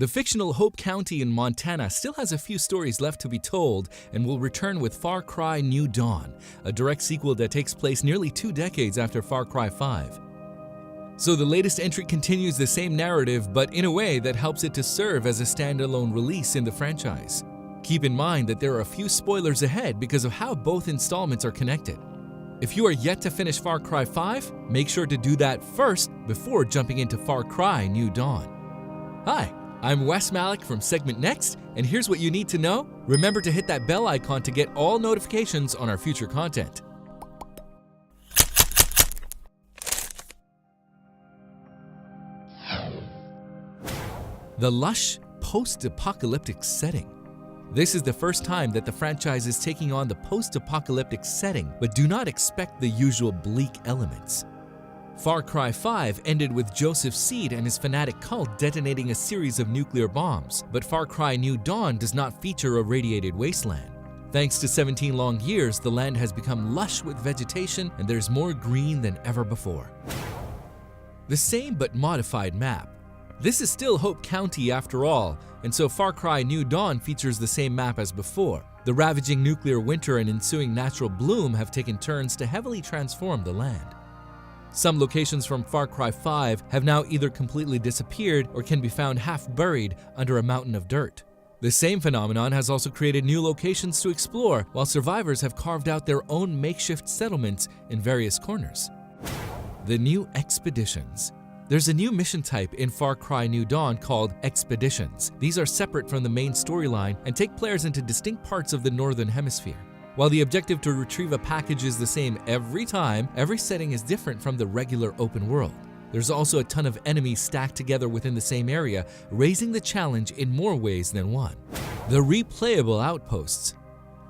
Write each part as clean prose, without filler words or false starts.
The fictional Hope County in Montana still has a few stories left to be told and will return with Far Cry New Dawn, a direct sequel that takes place nearly 2 decades after Far Cry 5. So the latest entry continues the same narrative, but in a way that helps it to serve as a standalone release in the franchise. Keep in mind that there are a few spoilers ahead because of how both installments are connected. If you are yet to finish Far Cry 5, make sure to do that first before jumping into Far Cry New Dawn. Hi, I'm Wes Malik from SegmentNext, and here's what you need to know. Remember to hit that bell icon to get all notifications on our future content. The Lush post-apocalyptic setting. This is the first time that the franchise is taking on the post-apocalyptic setting, but do not expect the usual bleak elements. Far Cry 5 ended with Joseph Seed and his fanatic cult detonating a series of nuclear bombs, but Far Cry New Dawn does not feature a radiated wasteland. Thanks to 17 long years, the land has become lush with vegetation and there's more green than ever before. The same but modified map. This is still Hope County after all, and so Far Cry New Dawn features the same map as before. The ravaging nuclear winter and ensuing natural bloom have taken turns to heavily transform the land. Some locations from Far Cry 5 have now either completely disappeared or can be found half buried under a mountain of dirt. The same phenomenon has also created new locations to explore, while survivors have carved out their own makeshift settlements in various corners. The new expeditions. There's a new mission type in Far Cry New Dawn called Expeditions. These are separate from the main storyline and take players into distinct parts of the Northern Hemisphere. While the objective to retrieve a package is the same every time, every setting is different from the regular open world. There's also a ton of enemies stacked together within the same area, raising the challenge in more ways than one. The replayable Outposts.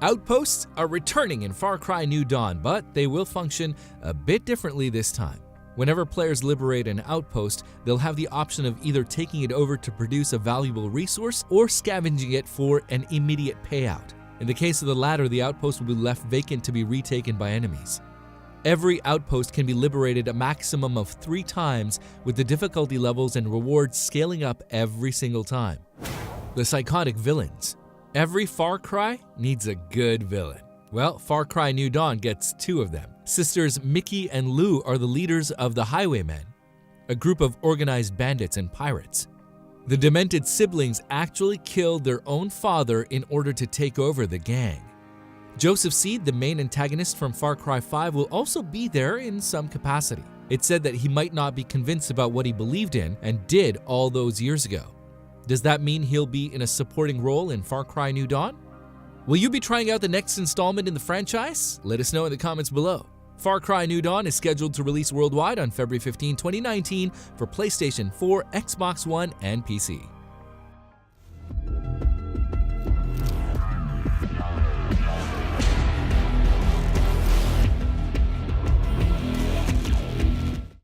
Outposts are returning in Far Cry New Dawn, but they will function a bit differently this time. Whenever players liberate an outpost, they'll have the option of either taking it over to produce a valuable resource or scavenging it for an immediate payout. In the case of the latter, the outpost will be left vacant to be retaken by enemies. Every outpost can be liberated a maximum of 3 times, with the difficulty levels and rewards scaling up every single time. The psychotic villains. Every Far Cry needs a good villain. Well, Far Cry New Dawn gets 2 of them. Sisters Mickey and Lou are the leaders of the Highwaymen, a group of organized bandits and pirates. The demented siblings actually killed their own father in order to take over the gang. Joseph Seed, the main antagonist from Far Cry 5, will also be there in some capacity. It's said that he might not be convinced about what he believed in and did all those years ago. Does that mean he'll be in a supporting role in Far Cry New Dawn? Will you be trying out the next installment in the franchise? Let us know in the comments below. Far Cry New Dawn is scheduled to release worldwide on February 15, 2019 for PlayStation 4, Xbox One, and PC.